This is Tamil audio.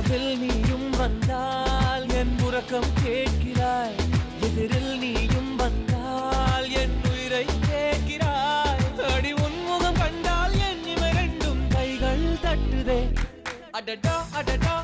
கனவில் நீயும் வந்தால் என் உறக்கம் கேட்கிறாய், எதிரில் நீயும் வந்தால் என் உயிரை கேட்கிறாய். அடி உன்முகம் கண்டால் என் இமை ரெண்டும் கைகள் தட்டுதே. அடடா அடடா